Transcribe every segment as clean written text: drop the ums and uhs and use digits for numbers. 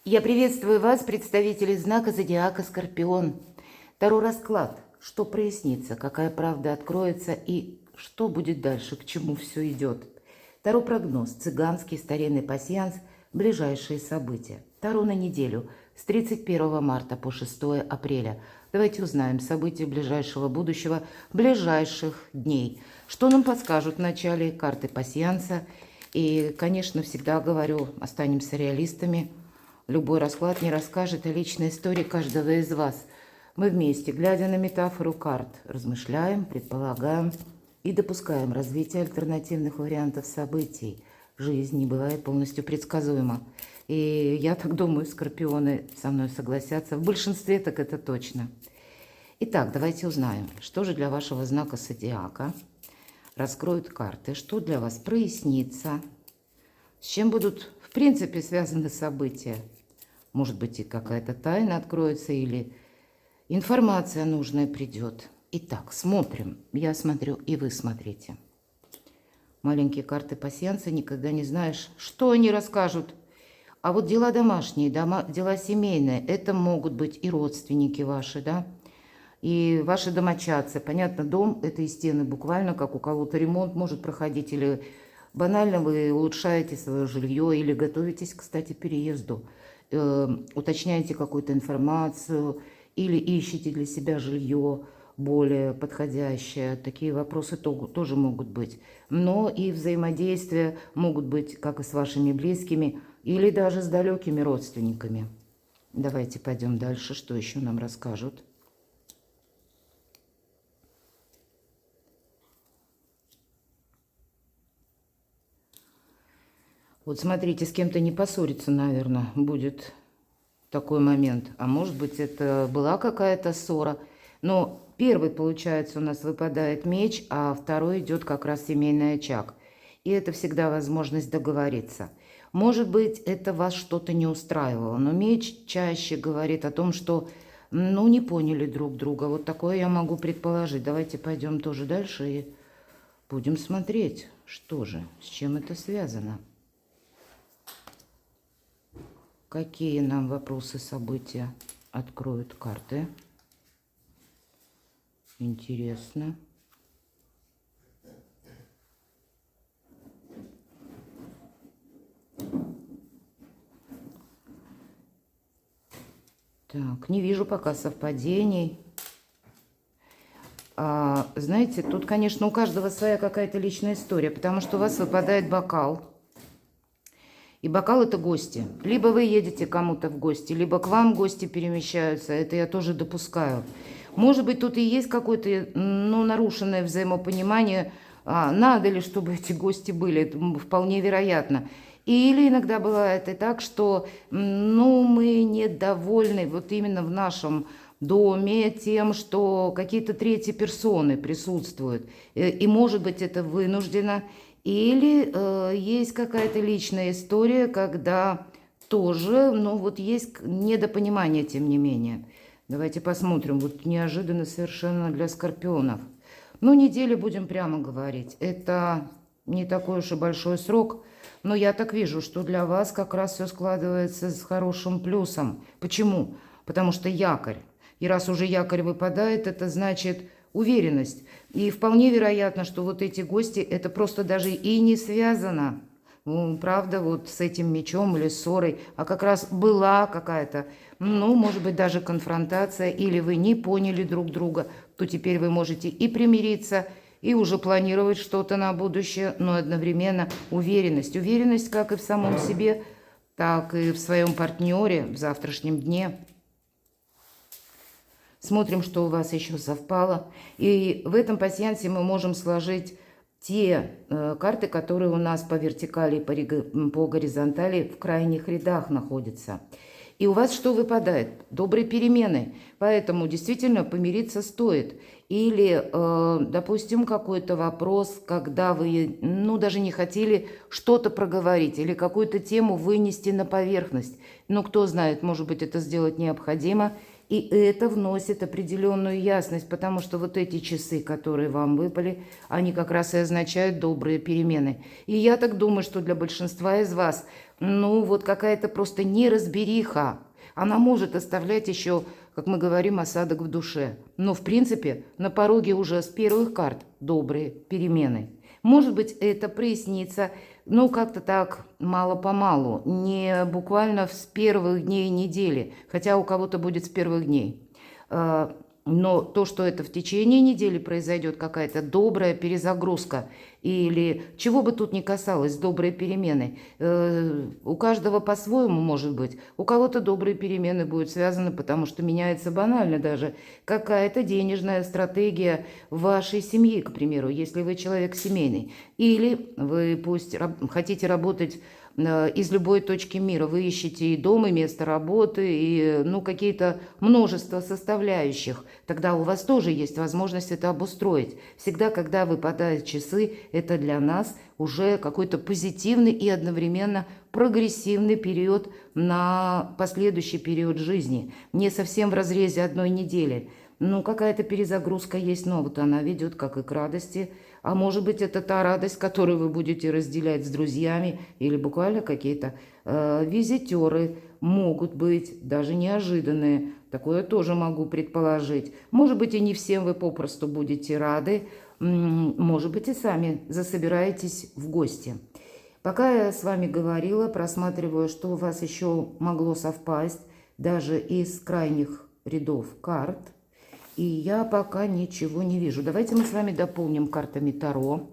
Я приветствую вас, представители знака зодиака Скорпион. Таро расклад. Что прояснится, какая правда откроется и что будет дальше, к чему все идет. Таро прогноз. Цыганский старинный пасьянс. Ближайшие события. Таро на неделю. С 31 марта по 6 апреля. Давайте узнаем события ближайшего будущего, ближайших дней. Что нам подскажут в начале карты пасьянса. И, конечно, всегда говорю, останемся реалистами. Любой расклад не расскажет о личной истории каждого из вас. Мы вместе, глядя на метафору карт, размышляем, предполагаем и допускаем развитие альтернативных вариантов событий. Жизнь не бывает полностью предсказуема. И я так думаю, скорпионы со мной согласятся. В большинстве так это точно. Итак, давайте узнаем, что же для вашего знака зодиака раскроют карты, что для вас прояснится, с чем будут в принципе связаны события. Может быть, и какая-то тайна откроется, или информация нужная придет. Итак, смотрим. Я смотрю, и вы смотрите. Маленькие карты пасьянса, никогда не знаешь, что они расскажут. А вот дела домашние, дела семейные, это могут быть и родственники ваши, да, и ваши домочадцы. Понятно, дом – это и стены, буквально, как у кого-то ремонт может проходить, или банально вы улучшаете свое жилье, или готовитесь, кстати, к переезду. Уточняете какую-то информацию или ищете для себя жилье более подходящее. Такие вопросы тоже могут быть. Но и взаимодействия могут быть как и с вашими близкими, или даже с далекими родственниками. Давайте пойдем дальше. Что еще нам расскажут? Вот смотрите, с кем-то не поссориться, наверное, будет такой момент. А может быть, это была какая-то ссора. Но первый, получается, у нас выпадает меч, а второй идет как раз семейный очаг. И это всегда возможность договориться. Может быть, это вас что-то не устраивало, но меч чаще говорит о том, что, ну, не поняли друг друга. Вот такое я могу предположить. Давайте пойдем тоже дальше и будем смотреть, что же, с чем это связано. Какие нам вопросы, события откроют карты? Интересно. Так, не вижу пока совпадений. Знаете, тут, конечно, у каждого своя какая-то личная история, потому что у вас выпадает бокал. И бокал – это гости. Либо вы едете кому-то в гости, либо к вам гости перемещаются. Это я тоже допускаю. Может быть, тут и есть какое-то, ну, нарушенное взаимопонимание. Надо ли, чтобы эти гости были? Это вполне вероятно. Или иногда бывает и так, что, ну, мы недовольны вот именно в нашем доме тем, что какие-то третьи персоны присутствуют. И может быть, это вынуждено. Или есть какая-то личная история, когда тоже, ну, вот есть недопонимание, тем не менее. Давайте посмотрим. Вот неожиданно совершенно для скорпионов. Ну, неделю будем прямо говорить. Это не такой уж и большой срок. Но я так вижу, что для вас как раз все складывается с хорошим плюсом. Почему? Потому что якорь. И раз уже якорь выпадает, это значит уверенность. И вполне вероятно, что вот эти гости, это просто даже и не связано, ну, правда, вот с этим мечом или ссорой, а как раз была какая-то, ну, может быть, даже конфронтация, или вы не поняли друг друга, то теперь вы можете и примириться, и уже планировать что-то на будущее, но одновременно уверенность. Уверенность как и в самом себе, так и в своем партнере в завтрашнем дне. Смотрим, что у вас еще совпало. И в этом пасьянсе мы можем сложить те карты, которые у нас по вертикали и по горизонтали в крайних рядах находятся. И у вас что выпадает? Добрые перемены. Поэтому действительно помириться стоит. или, допустим, какой-то вопрос, когда вы, ну, даже не хотели что-то проговорить или какую-то тему вынести на поверхность. Но кто знает, может быть, это сделать необходимо, и это вносит определенную ясность, потому что вот эти часы, которые вам выпали, они как раз и означают добрые перемены. И я так думаю, что для большинства из вас, ну, вот какая-то просто неразбериха, она может оставлять еще, как мы говорим, осадок в душе. Но, в принципе, на пороге уже с первых карт добрые перемены. Может быть, это прояснится, ну, как-то так мало-помалу, не буквально с первых дней недели, хотя у кого-то будет с первых дней. Но то, что это в течение недели произойдет какая-то добрая перезагрузка или чего бы тут ни касалось, добрые перемены, у каждого по-своему может быть. У кого-то добрые перемены будут связаны, потому что меняется банально даже какая-то денежная стратегия вашей семьи, к примеру, если вы человек семейный. Или вы пусть хотите работать из любой точки мира. Вы ищете и дом, и место работы, и ну, какие-то множество составляющих. Тогда у вас тоже есть возможность это обустроить. Всегда, когда выпадают часы, это для нас уже какой-то позитивный и одновременно прогрессивный период на последующий период жизни. Не совсем в разрезе одной недели. Ну, какая-то перезагрузка есть, но вот она ведет как и к радости. А может быть, это та радость, которую вы будете разделять с друзьями, или буквально какие-то визитеры могут быть, даже неожиданные. Такое тоже могу предположить. Может быть, и не всем вы попросту будете рады. Может быть, и сами засобираетесь в гости. Пока я с вами говорила, просматриваю, что у вас еще могло совпасть, даже из крайних рядов карт. И я пока ничего не вижу. Давайте мы с вами дополним картами Таро.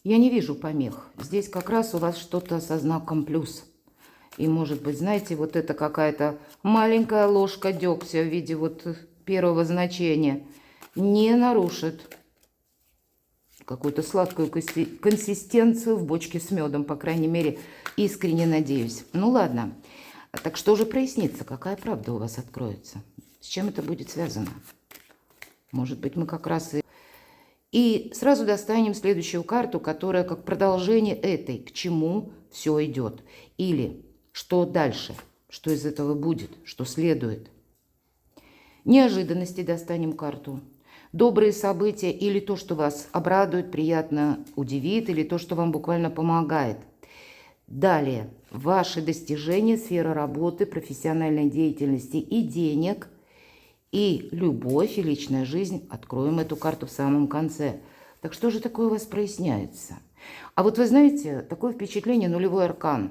Я не вижу помех. Здесь как раз у вас что-то со знаком плюс. И может быть, знаете, вот это какая-то маленькая ложка дегтя в виде вот первого значения не нарушит какую-то сладкую консистенцию в бочке с медом. По крайней мере, искренне надеюсь. Ну ладно. Так что же прояснится? Какая правда у вас откроется? С чем это будет связано? Может быть, мы как раз и... И сразу достанем следующую карту, которая как продолжение этой. К чему все идет? Или что дальше? Что из этого будет? Что следует? Неожиданности достанем карту. Добрые события или то, что вас обрадует, приятно удивит, или то, что вам буквально помогает. Далее, ваши достижения, сфера работы, профессиональной деятельности и денег, и любовь, и личная жизнь. Откроем эту карту в самом конце. Так что же такое у вас проясняется? А вот вы знаете, такое впечатление, нулевой аркан.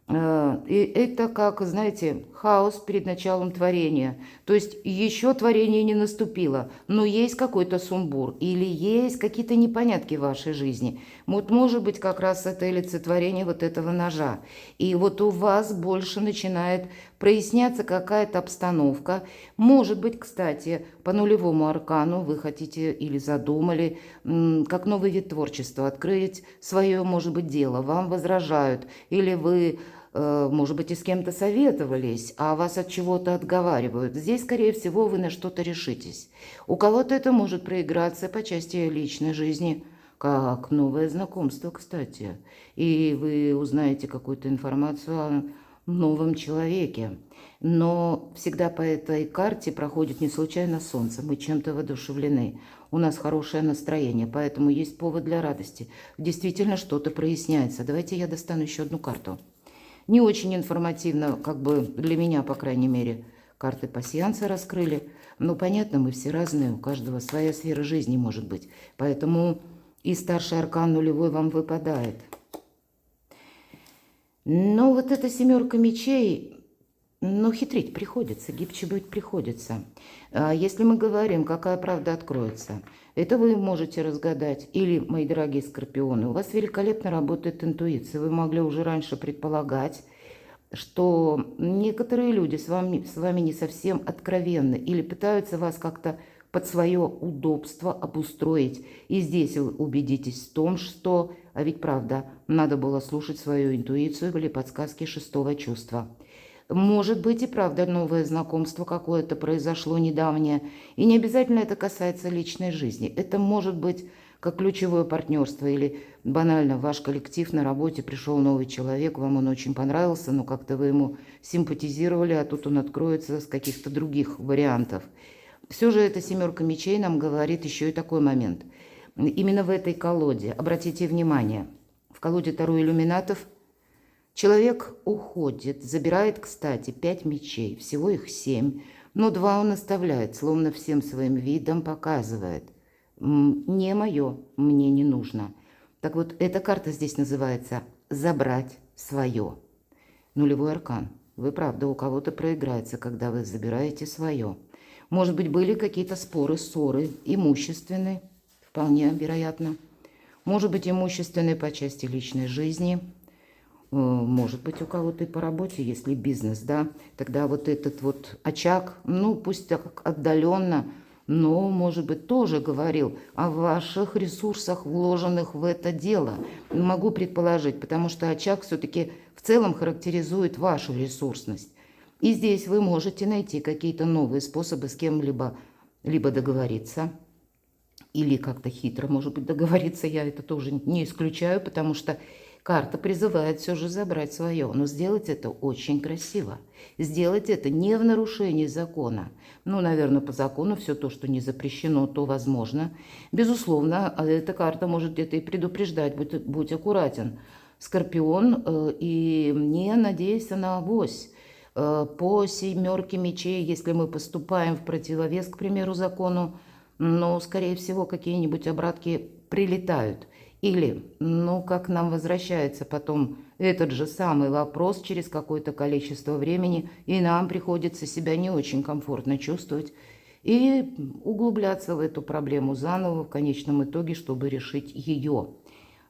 И это как, знаете, хаос перед началом творения. То есть еще творение не наступило, но есть какой-то сумбур или есть какие-то непонятки в вашей жизни. Вот может быть как раз это олицетворение вот этого ножа. И вот у вас больше начинает проясняться какая-то обстановка. Может быть, кстати, по нулевому аркану вы хотите или задумали, как новый вид творчества, открыть свое, может быть, дело. Вам возражают или вы... может быть, и с кем-то советовались, а вас от чего-то отговаривают. Здесь, скорее всего, вы на что-то решитесь. У кого-то это может проиграться по части личной жизни, как новое знакомство, кстати. И вы узнаете какую-то информацию о новом человеке. Но всегда по этой карте проходит не случайно солнце. Мы чем-то воодушевлены. У нас хорошее настроение, поэтому есть повод для радости. Действительно, что-то проясняется. Давайте я достану еще одну карту. Не очень информативно, как бы для меня, по крайней мере, карты пасьянса раскрыли. Но понятно, мы все разные, у каждого своя сфера жизни может быть. Поэтому и старший аркан нулевой вам выпадает. Но вот эта семерка мечей, ну, хитрить приходится, гибче быть приходится. Если мы говорим, какая правда откроется, это вы можете разгадать. Или, мои дорогие скорпионы, у вас великолепно работает интуиция. Вы могли уже раньше предполагать, что некоторые люди с вами не совсем откровенны или пытаются вас как-то под свое удобство обустроить. И здесь вы убедитесь в том, что, а ведь правда, надо было слушать свою интуицию или подсказки шестого чувства. Может быть и правда новое знакомство какое-то произошло недавнее. И не обязательно это касается личной жизни. Это может быть как ключевое партнерство или банально в ваш коллектив на работе пришел новый человек, вам он очень понравился, но как-то вы ему симпатизировали, а тут он откроется с каких-то других вариантов. Все же эта семерка мечей нам говорит еще и такой момент. Именно в этой колоде, обратите внимание, в колоде Таро Иллюминатов человек уходит, забирает, кстати, 5 мечей, всего их 7, но 2 он оставляет, словно всем своим видом показывает. Не мое, мне не нужно. Так вот, эта карта здесь называется «забрать свое». Нулевой аркан. Вы, правда, у кого-то проиграется, когда вы забираете свое. Может быть, были какие-то споры, ссоры, имущественные, вполне вероятно. Может быть, имущественные по части личной жизни. Может быть, у кого-то и по работе, если бизнес, да. Тогда вот этот вот очаг, ну, пусть так отдаленно, но, может быть, тоже говорил о ваших ресурсах, вложенных в это дело. Могу предположить, потому что очаг все-таки в целом характеризует вашу ресурсность. И здесь вы можете найти какие-то новые способы с кем-либо либо договориться, или как-то хитро, может быть, договориться. Я это тоже не исключаю, потому что карта призывает все же забрать свое, но сделать это очень красиво. Сделать это не в нарушении закона. Ну, наверное, по закону все то, что не запрещено, то возможно. Безусловно, эта карта может где-то и предупреждать, будь аккуратен, Скорпион, и не надейся на авось. По семерке мечей, если мы поступаем в противовес, к примеру, закону, но, скорее всего, какие-нибудь обратки прилетают. Или, ну, как нам возвращается потом этот же самый вопрос через какое-то количество времени, и нам приходится себя не очень комфортно чувствовать и углубляться в эту проблему заново в конечном итоге, чтобы решить ее.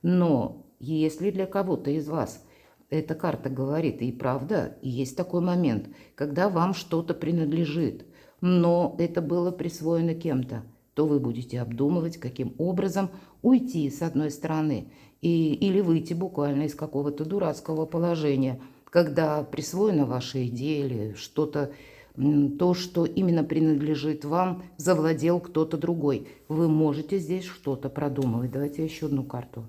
Но если для кого-то из вас эта карта говорит, и правда, есть такой момент, когда вам что-то принадлежит, но это было присвоено кем-то, то вы будете обдумывать, каким образом уйти с одной стороны или выйти буквально из какого-то дурацкого положения, когда присвоена ваша идея или что-то, то, что именно принадлежит вам, завладел кто-то другой. Вы можете здесь что-то продумывать. Давайте еще одну карту.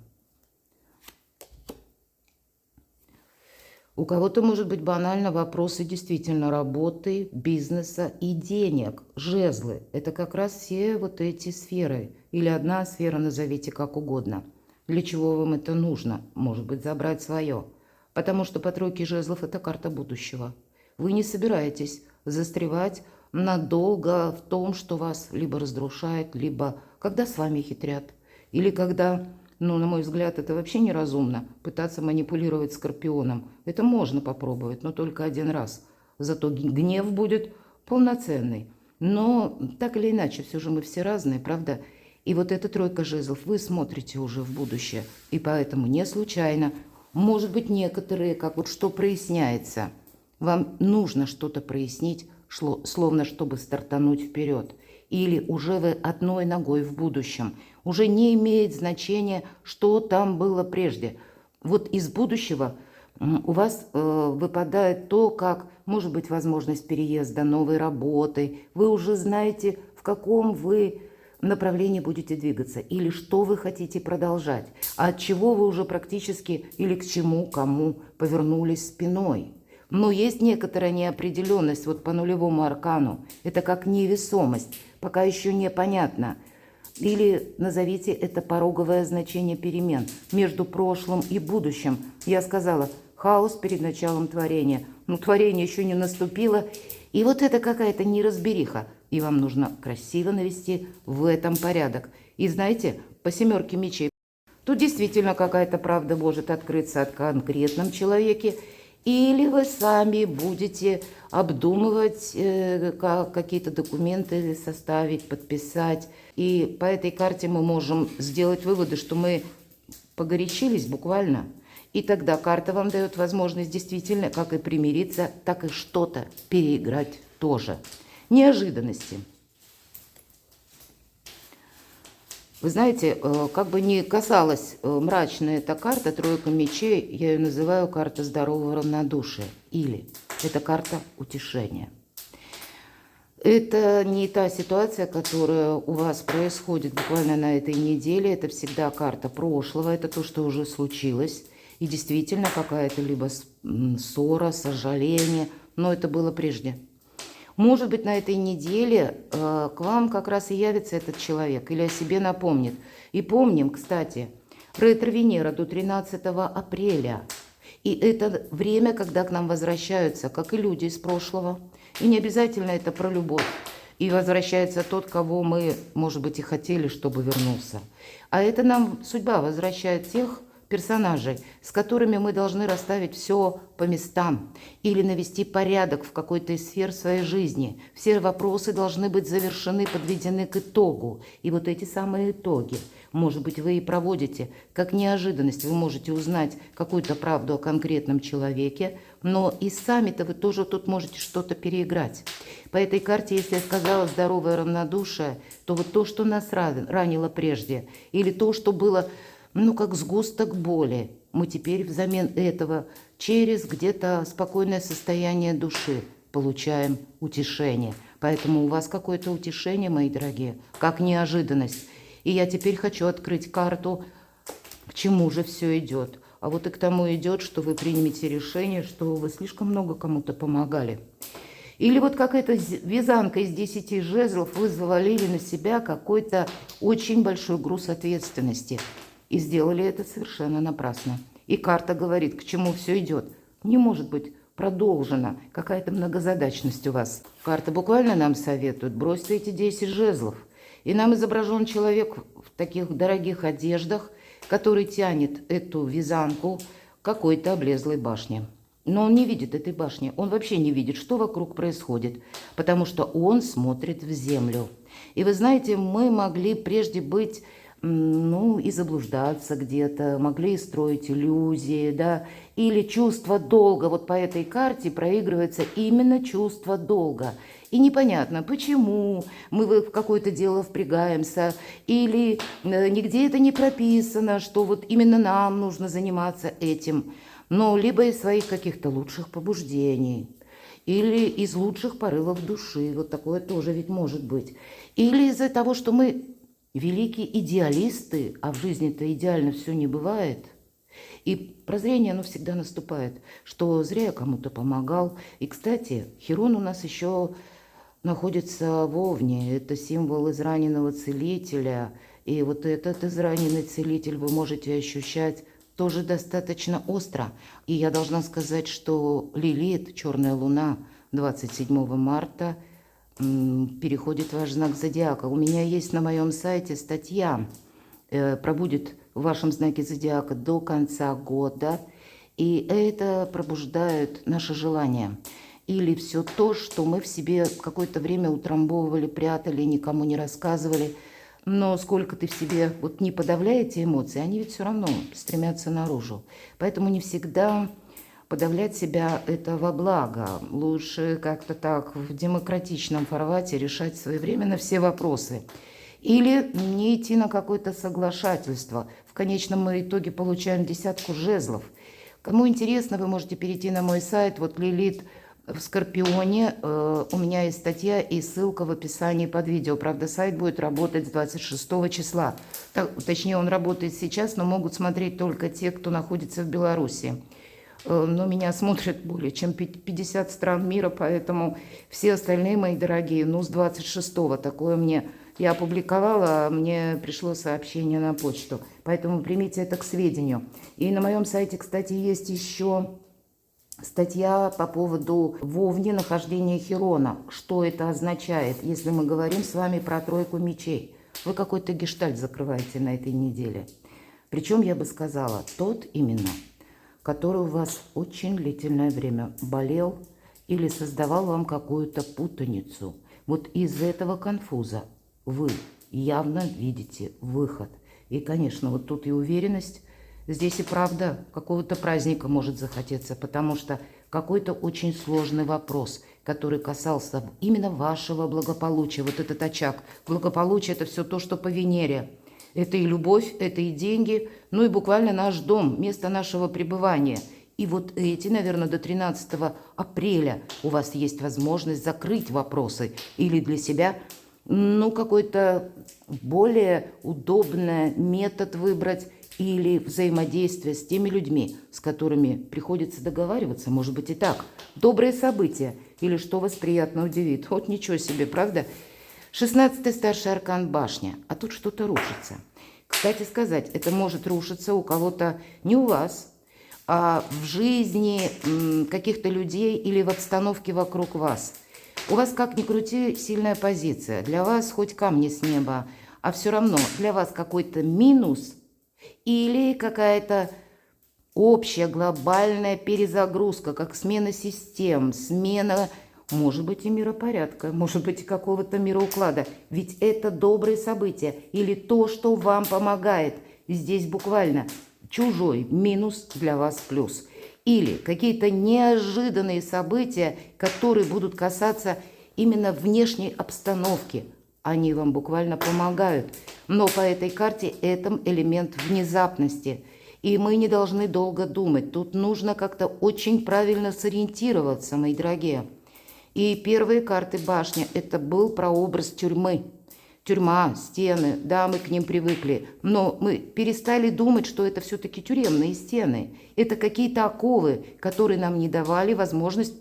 У кого-то, может быть, банально вопросы действительно работы, бизнеса и денег. Жезлы – это как раз все вот эти сферы. Или одна сфера, назовите как угодно. Для чего вам это нужно? Может быть, забрать свое. Потому что по тройке жезлов – это карта будущего. Вы не собираетесь застревать надолго в том, что вас либо разрушает, либо когда с вами хитрят. Или когда... Ну, на мой взгляд, это вообще неразумно, пытаться манипулировать Скорпионом. Это можно попробовать, но только один раз. Зато гнев будет полноценный. Но так или иначе, все же мы все разные, правда? И вот эта тройка жезлов, вы смотрите уже в будущее. И поэтому не случайно. Может быть, некоторые, как вот что проясняется. Вам нужно что-то прояснить, словно чтобы стартануть вперед. Или уже вы одной ногой в будущем. Уже не имеет значения, что там было прежде. Вот из будущего у вас выпадает то, как может быть возможность переезда, новой работы. Вы уже знаете, в каком вы направлении будете двигаться или что вы хотите продолжать, а от чего вы уже практически или к чему, кому повернулись спиной. Но есть некоторая неопределенность вот по нулевому аркану. Это как невесомость, пока еще непонятно. Или назовите это пороговое значение перемен между прошлым и будущим. Я сказала, хаос перед началом творения. Но творение еще не наступило. И вот это какая-то неразбериха. И вам нужно красиво навести в этом порядок. И знаете, по семерке мечей, тут действительно какая-то правда может открыться от конкретном человеке. Или вы сами будете обдумывать какие-то документы, составить, подписать. И по этой карте мы можем сделать выводы, что мы погорячились буквально. И тогда карта вам дает возможность действительно как и примириться, так и что-то переиграть тоже. Неожиданности. Вы знаете, как бы ни касалась мрачная эта карта, тройка мечей, я ее называю карта здорового равнодушия. Или Это карта утешения. Это не та ситуация, которая у вас происходит буквально на этой неделе. Это всегда карта прошлого, это то, что уже случилось. И действительно какая-то либо ссора, сожаление, но это было прежде. Может быть, на этой неделе к вам как раз и явится этот человек или о себе напомнит. И помним, кстати, ретро-Венера до 13 апреля. И это время, когда к нам возвращаются, как и люди из прошлого. И не обязательно это про любовь. И возвращается тот, кого мы, может быть, и хотели, чтобы вернулся. А это нам судьба возвращает тех персонажей, с которыми мы должны расставить все по местам или навести порядок в какой-то из сфер своей жизни. Все вопросы должны быть завершены, подведены к итогу. И вот эти самые итоги, может быть, вы и проводите. Как неожиданность вы можете узнать какую-то правду о конкретном человеке, но и сами-то вы тоже тут можете что-то переиграть. По этой карте, если я сказала здоровое равнодушие, то вот то, что нас ранило прежде, или то, что было, как сгусток боли, мы теперь взамен этого через где-то спокойное состояние души получаем утешение. Поэтому у вас какое-то утешение, мои дорогие, как неожиданность. И я теперь хочу открыть карту, к чему же все идет. А вот и к тому идет, что вы примете решение, что вы слишком много кому-то помогали. Или вот как эта вязанка из 10 жезлов, вы завалили на себя какой-то очень большой груз ответственности. И сделали это совершенно напрасно. И карта говорит, к чему все идет. Не может быть продолжена какая-то многозадачность у вас. Карта буквально нам советует, бросьте эти 10 жезлов. И нам изображен человек в таких дорогих одеждах, который тянет эту вязанку к какой-то облезлой башне. Но он не видит этой башни, он вообще не видит, что вокруг происходит, потому что он смотрит в землю. И вы знаете, мы могли прежде быть, и заблуждаться где-то, могли строить иллюзии, да, или чувство долга. Вот по этой карте проигрывается именно чувство долга. И непонятно, почему мы в какое-то дело впрягаемся, или нигде это не прописано, что вот именно нам нужно заниматься этим, но либо из своих каких-то лучших побуждений, или из лучших порывов души, вот такое тоже ведь может быть, или из-за того, что мы великие идеалисты, а в жизни-то идеально все не бывает. И прозрение, оно всегда наступает, что зря я кому-то помогал. И, кстати, Хирон у нас еще находится в Овне. Это символ израненного целителя. И вот этот израненный целитель вы можете ощущать тоже достаточно остро. И я должна сказать, что Лилит, черная луна, 27 марта, переходит ваш знак зодиака. У меня есть на моем сайте статья, пробудет в вашем знаке зодиака до конца года, и это пробуждает наше желание. Или все то, что мы в себе какое-то время утрамбовывали, прятали, никому не рассказывали. Но сколько ты в себе не подавляете эмоции, они ведь все равно стремятся наружу. Поэтому не всегда подавлять себя – это во благо. Лучше как-то так в демократичном формате решать своевременно все вопросы. Или не идти на какое-то соглашательство. В конечном мы итоге получаем 10 жезлов. Кому интересно, вы можете перейти на мой сайт. Вот Лилит в Скорпионе. У меня есть статья и ссылка в описании под видео. Правда, сайт будет работать с 26 числа. Точнее, он работает сейчас, но могут смотреть только те, кто находится в Беларуси. Но меня смотрят более чем 50 стран мира, поэтому все остальные мои дорогие, с 26-го такое я опубликовала, а мне пришло сообщение на почту. Поэтому примите это к сведению. И на моем сайте, кстати, есть еще статья по поводу в Овне нахождения Хирона. Что это означает, если мы говорим с вами про тройку мечей? Вы какой-то гештальт закрываете на этой неделе. Причем, я бы сказала, тот именно, который у вас очень длительное время болел или создавал вам какую-то путаницу. Вот из этого конфуза вы явно видите выход. И, конечно, вот тут и уверенность, здесь и правда какого-то праздника может захотеться, потому что какой-то очень сложный вопрос, который касался именно вашего благополучия, вот этот очаг. Благополучие – это все то, что по Венере. Это и любовь, это и деньги, и буквально наш дом, место нашего пребывания. И вот эти, наверное, до 13 апреля у вас есть возможность закрыть вопросы или для себя, ну, какой-то более удобный метод выбрать или взаимодействие с теми людьми, с которыми приходится договариваться, может быть и так. Добрые события или что вас приятно удивит. Вот ничего себе, правда? 16-й старший аркан башня, а тут что-то рушится. Кстати сказать, это может рушиться у кого-то не у вас, а в жизни каких-то людей или в обстановке вокруг вас. У вас, как ни крути, сильная позиция. Для вас хоть камни с неба, а все равно для вас какой-то минус или какая-то общая глобальная перезагрузка, как смена систем, смена, может быть, и миропорядка, может быть, и какого-то мироуклада. Ведь это добрые события или то, что вам помогает. Здесь буквально чужой минус для вас плюс. Или какие-то неожиданные события, которые будут касаться именно внешней обстановки. Они вам буквально помогают. Но по этой карте это элемент внезапности. И мы не должны долго думать. Тут нужно как-то очень правильно сориентироваться, мои дорогие. И первые карты башни – это был прообраз тюрьмы. Тюрьма, стены, да, мы к ним привыкли, но мы перестали думать, что это все-таки тюремные стены. Это какие-то оковы, которые нам не давали возможность,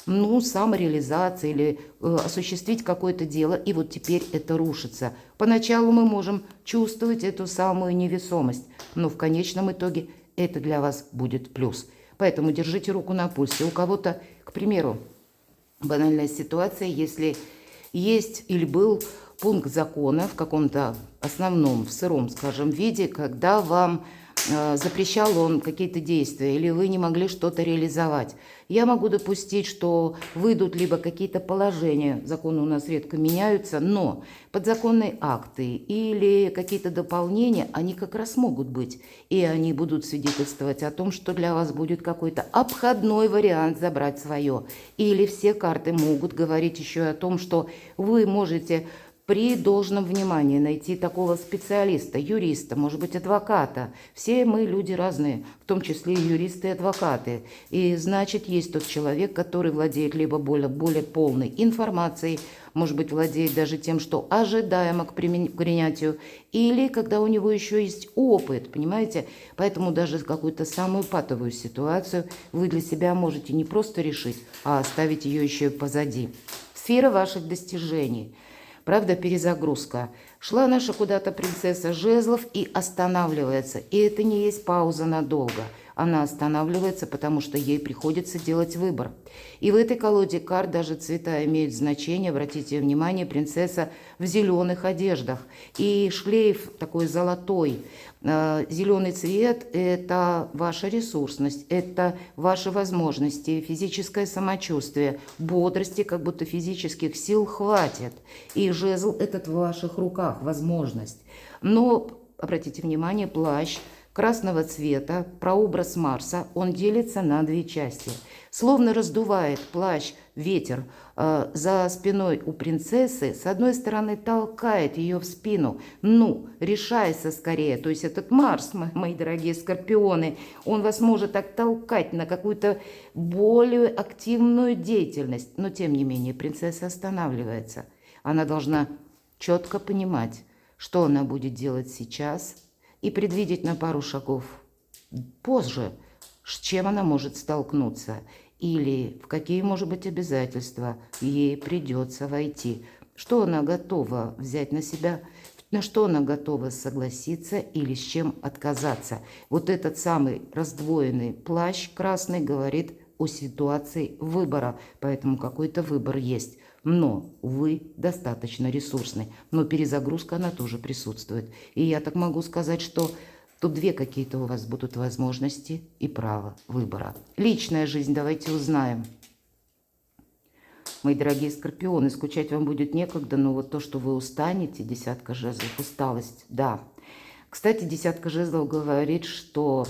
ну, самореализации или осуществить какое-то дело, и вот теперь это рушится. Поначалу мы можем чувствовать эту самую невесомость, но в конечном итоге это для вас будет плюс. Поэтому держите руку на пульсе. У кого-то, к примеру, банальная ситуация, если есть или был пункт закона в каком-то основном, в сыром, скажем, виде, когда вам запрещал он какие-то действия или вы не могли что-то реализовать. Я могу допустить, что выйдут либо какие-то положения, законы у нас редко меняются, но подзаконные акты или какие-то дополнения, они как раз могут быть. И они будут свидетельствовать о том, что для вас будет какой-то обходной вариант забрать свое. Или все карты могут говорить еще о том, что вы можете при должном внимании найти такого специалиста, юриста, может быть, адвоката. Все мы люди разные, в том числе и юристы и адвокаты. И значит, есть тот человек, который владеет либо более полной информацией, может быть, владеет даже тем, что ожидаемо к принятию, или когда у него еще есть опыт, понимаете? Поэтому даже какую-то самую патовую ситуацию вы для себя можете не просто решить, а оставить ее еще и позади. Сфера ваших достижений. Правда, перезагрузка. Шла наша куда-то принцесса жезлов и останавливается. И это не есть пауза надолго. Она останавливается, потому что ей приходится делать выбор. И в этой колоде карт даже цвета имеют значение. Обратите внимание, принцесса в зеленых одеждах. И шлейф такой золотой. Зеленый цвет – это ваша ресурсность, это ваши возможности, физическое самочувствие, бодрости, как будто физических сил хватит. И жезл этот в ваших руках, возможность. Но, обратите внимание, плащ красного цвета, прообраз Марса, он делится на две части. Словно раздувает плащ ветер за спиной у принцессы, с одной стороны толкает ее в спину. Ну, решайся скорее. То есть этот Марс, мои дорогие скорпионы, он вас может оттолкать на какую-то более активную деятельность. Но, тем не менее, принцесса останавливается. Она должна четко понимать, что она будет делать сейчас, и предвидеть на пару шагов позже, с чем она может столкнуться, или в какие, может быть, обязательства ей придется войти, что она готова взять на себя, на что она готова согласиться или с чем отказаться. Вот этот самый раздвоенный плащ красный говорит о ситуации выбора, поэтому какой-то выбор есть. Но вы достаточно ресурсны, но перезагрузка, она тоже присутствует. И я так могу сказать, что тут две какие-то у вас будут возможности и право выбора. Личная жизнь, давайте узнаем. Мои дорогие скорпионы, скучать вам будет некогда, но вот то, что вы устанете, десятка жезлов, усталость, да. Кстати, десятка жезлов говорит, что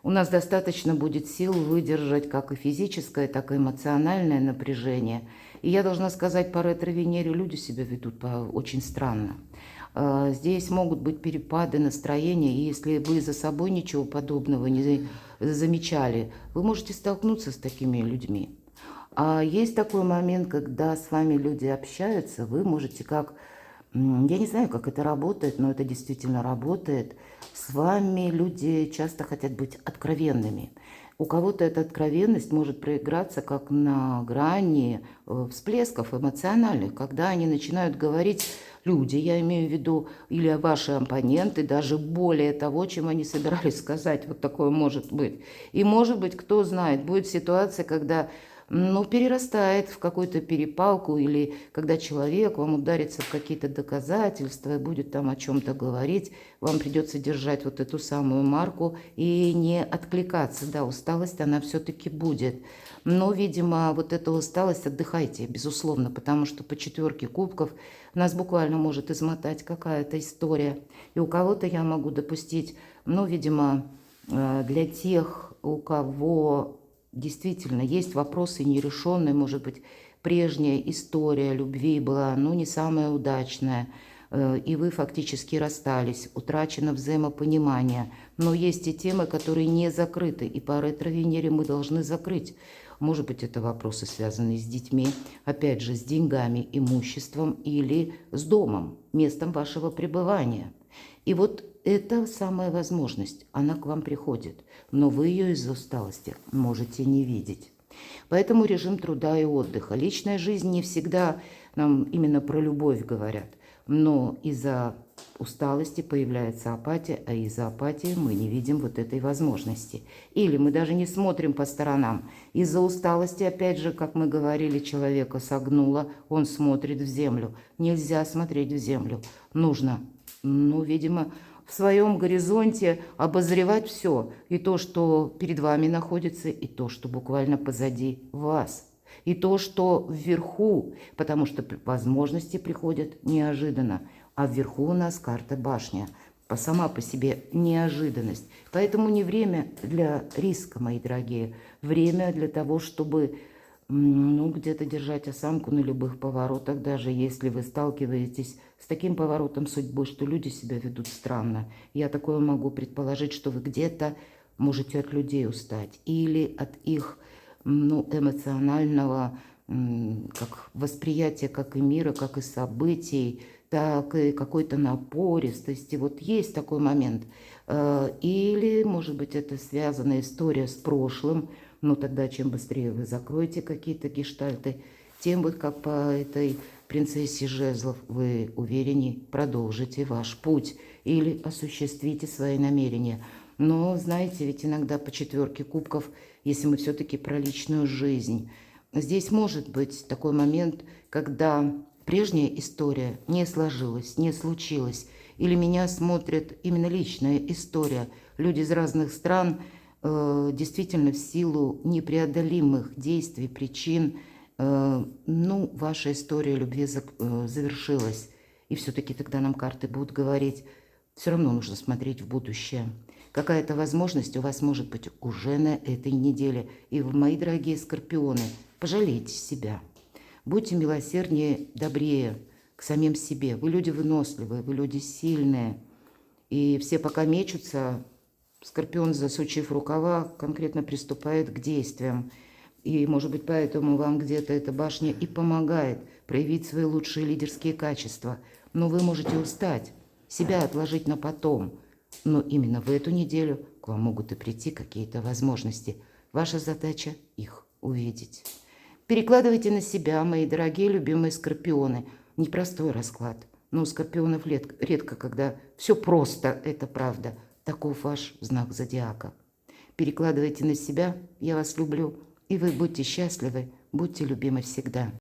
у нас достаточно будет сил выдержать как и физическое, так и эмоциональное напряжение. И я должна сказать, по ретро-Венере люди себя ведут очень странно. Здесь могут быть перепады настроения, и если вы за собой ничего подобного замечали, вы можете столкнуться с такими людьми. А есть такой момент, когда с вами люди общаются, вы можете как, я не знаю, как это работает, но это действительно работает. С вами люди часто хотят быть откровенными. У кого-то эта откровенность может проиграться как на грани всплесков эмоциональных, когда они начинают говорить, люди, я имею в виду, или ваши оппоненты, даже более того, чем они собирались сказать. Вот такое может быть. И может быть, кто знает, будет ситуация, когда перерастает в какую-то перепалку, или когда человек вам ударится в какие-то доказательства и будет там о чем-то говорить, вам придется держать вот эту самую марку и не откликаться. Да, усталость, она все-таки будет. Но, видимо, вот эта усталость, отдыхайте, безусловно, потому что по 4 кубков нас буквально может измотать какая-то история. И у кого-то я могу допустить, видимо, для тех, у кого действительно есть вопросы нерешенные, может быть, прежняя история любви была, не самая удачная, и вы фактически расстались, утрачено взаимопонимание. Но есть и темы, которые не закрыты, и по ретро-Венере мы должны закрыть. Может быть, это вопросы, связанные с детьми, опять же, с деньгами, имуществом или с домом, местом вашего пребывания. И вот эта самая возможность, она к вам приходит, но вы ее из-за усталости можете не видеть. Поэтому режим труда и отдыха. Личная жизнь не всегда нам именно про любовь говорят, но из-за усталости появляется апатия, а из-за апатии мы не видим вот этой возможности. Или мы даже не смотрим по сторонам. Из-за усталости, опять же, как мы говорили, человека согнуло, он смотрит в землю. Нельзя смотреть в землю. Нужно, видимо, в своем горизонте обозревать все. И то, что перед вами находится, и то, что буквально позади вас. И то, что вверху, потому что возможности приходят неожиданно. А вверху у нас карта башня. Сама по себе неожиданность. Поэтому не время для риска, мои дорогие. Время для того, чтобы где-то держать осанку на любых поворотах, даже если вы сталкиваетесь с таким поворотом судьбы, что люди себя ведут странно. Я такое могу предположить, что вы где-то можете от людей устать или от их эмоционального как восприятия как и мира, как и событий, так и какой-то напористости. Вот есть такой момент. Или, может быть, это связанная история с прошлым, но тогда чем быстрее вы закроете какие-то гештальты, тем вот как по этой принцессе жезлов вы увереннее продолжите ваш путь или осуществите свои намерения. Но, знаете, ведь иногда по 4 кубков, если мы все-таки про личную жизнь, здесь может быть такой момент, когда прежняя история не сложилась, не случилась, или меня смотрит именно личная история. Люди из разных стран действительно в силу непреодолимых действий, причин, ваша история любви завершилась. И все-таки тогда нам карты будут говорить, все равно нужно смотреть в будущее. Какая-то возможность у вас может быть уже на этой неделе. И вы, мои дорогие скорпионы, пожалейте себя. Будьте милосерднее, добрее к самим себе. Вы люди выносливые, вы люди сильные. И все пока мечутся, скорпион, засучив рукава, конкретно приступает к действиям. И, может быть, поэтому вам где-то эта башня и помогает проявить свои лучшие лидерские качества. Но вы можете устать, себя отложить на потом. Но именно в эту неделю к вам могут и прийти какие-то возможности. Ваша задача их увидеть. Перекладывайте на себя, мои дорогие любимые скорпионы. Непростой расклад. Но у скорпионов редко, когда все просто, это правда. Таков ваш знак зодиака. Перекладывайте на себя, я вас люблю. И вы будьте счастливы, будьте любимы всегда.